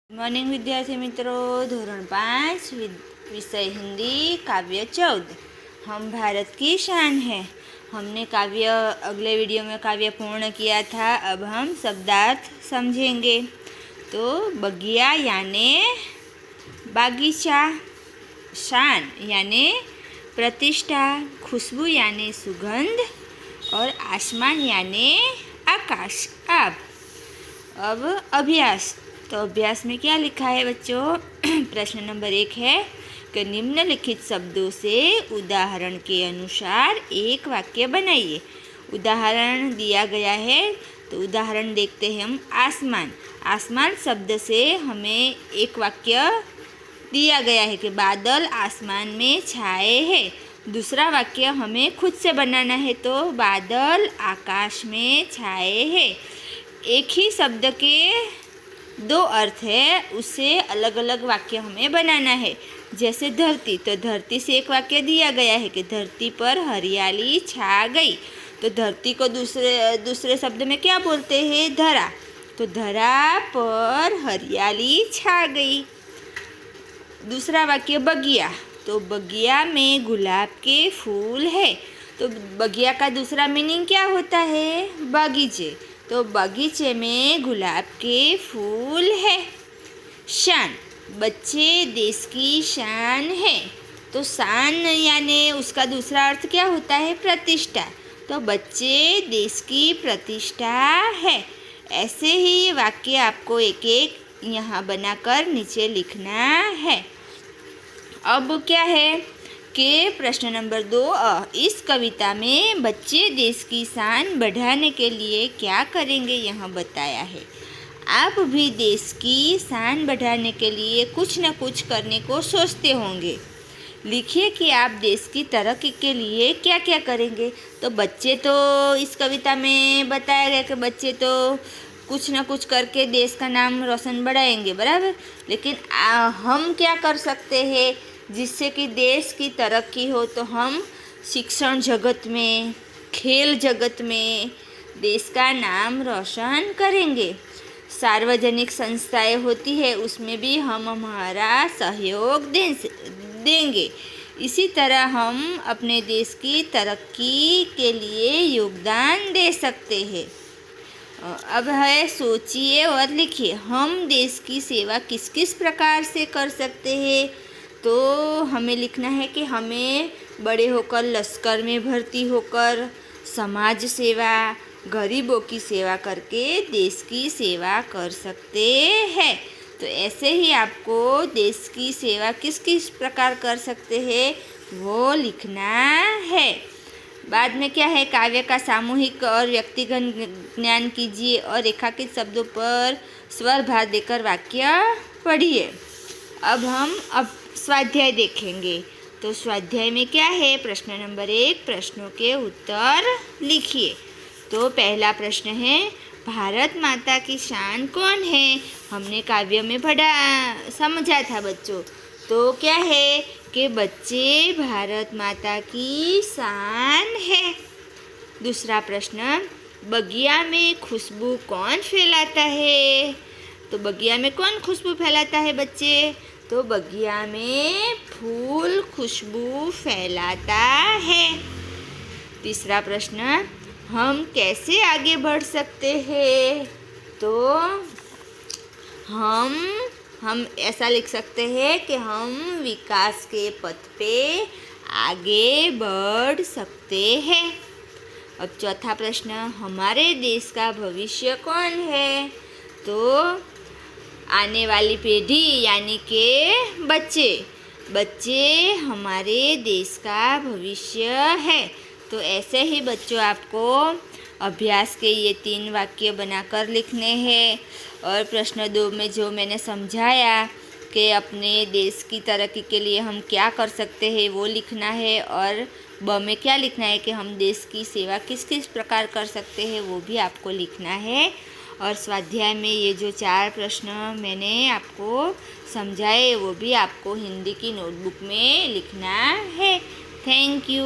Morning विद्यार्थी मित्रों, धोरण 5 विषय हिंदी, काव्य 14। हम भारत की शान है। हमने काव्य अगले वीडियो में काव्य पूर्ण किया था। अब हम शब्दार्थ समझेंगे। तो बगिया यानी बागीचा, शान यानी प्रतिष्ठा, खुशबू यानी सुगंध और आसमान यानी आकाश। अब अभ्यास। तो अभ्यास में क्या लिखा है बच्चों? प्रश्न नंबर 1 है कि निम्नलिखित शब्दों से उदाहरण के अनुसार एक वाक्य बनाइए। उदाहरण दिया गया है, तो उदाहरण देखते हैं हम। आसमान। आसमान शब्द से हमें एक वाक्य दिया गया है कि बादल आसमान में छाए हैं। दूसरा वाक्य हमें खुद से बनाना है, तो बादल आकाश में छाए हैं। एक ही शब्द के दो अर्थ है, उससे अलग अलग वाक्य हमें बनाना है। जैसे धरती, तो धरती से एक वाक्य दिया गया है कि धरती पर हरियाली छा गई। तो धरती को दूसरे शब्द में क्या बोलते हैं? धरा। तो धरा पर हरियाली छा गई। दूसरा वाक्य बगिया। तो बगिया में गुलाब के फूल है। तो बगिया का दूसरा मीनिंग क्या होता है? बगीचे। तो बगीचे में गुलाब के फूल है। शान। बच्चे देश की शान है। तो शान यानी उसका दूसरा अर्थ क्या होता है? प्रतिष्ठा। तो बच्चे देश की प्रतिष्ठा है। ऐसे ही वाक्य आपको एक एक यहाँ बनाकर नीचे लिखना है। अब क्या है कि प्रश्न नंबर 2, इस कविता में बच्चे देश की शान बढ़ाने के लिए क्या करेंगे, यह बताया है। आप भी देश की शान बढ़ाने के लिए कुछ न कुछ करने को सोचते होंगे। लिखिए कि आप देश की तरक्की के लिए क्या क्या करेंगे। तो बच्चे, तो इस कविता में बताया गया कि बच्चे तो कुछ न कुछ करके देश का नाम रोशन बढ़ाएंगे, बराबर। लेकिन हम क्या कर सकते हैं जिससे कि देश की तरक्की हो? तो हम शिक्षण जगत में, खेल जगत में देश का नाम रोशन करेंगे। सार्वजनिक संस्थाएं होती है, उसमें भी हम हमारा सहयोग देंगे। इसी तरह हम अपने देश की तरक्की के लिए योगदान दे सकते हैं। अब है सोचिए और लिखिए। हम देश की सेवा किस किस प्रकार से कर सकते हैं? तो हमें लिखना है कि हमें बड़े होकर लश्कर में भर्ती होकर समाज सेवा, गरीबों की सेवा करके देश की सेवा कर सकते हैं। तो ऐसे ही आपको देश की सेवा किस किस प्रकार कर सकते हैं वो लिखना है। बाद में क्या है? काव्य का सामूहिक और व्यक्तिगत ज्ञान कीजिए और रेखांकित शब्दों पर स्वर भार देकर वाक्य पढ़िए। अब हम स्वाध्याय देखेंगे। तो स्वाध्याय में क्या है? प्रश्न नंबर 1, प्रश्नों के उत्तर लिखिए। तो पहला प्रश्न है, भारत माता की शान कौन है? हमने काव्य में समझा था बच्चों। तो क्या है कि बच्चे भारत माता की शान है। दूसरा प्रश्न, बगिया में खुशबू कौन फैलाता है? तो बगिया में कौन खुशबू फैलाता है बच्चे? तो बगिया में फूल खुशबू फैलाता है। तीसरा प्रश्न, हम कैसे आगे बढ़ सकते हैं? तो हम ऐसा लिख सकते हैं कि हम विकास के पथ पे आगे बढ़ सकते हैं। अब चौथा प्रश्न, हमारे देश का भविष्य कौन है? तो आने वाली पीढ़ी यानी कि बच्चे हमारे देश का भविष्य है। तो ऐसे ही बच्चों आपको अभ्यास के ये 3 वाक्य बनाकर लिखने हैं। और प्रश्न 2 में जो मैंने समझाया कि अपने देश की तरक्की के लिए हम क्या कर सकते हैं वो लिखना है। और ब में क्या लिखना है कि हम देश की सेवा किस किस प्रकार कर सकते हैं वो भी आपको लिखना है। और स्वाध्याय में ये जो 4 प्रश्न मैंने आपको समझाए वो भी आपको हिंदी की नोटबुक में लिखना है। Thank you.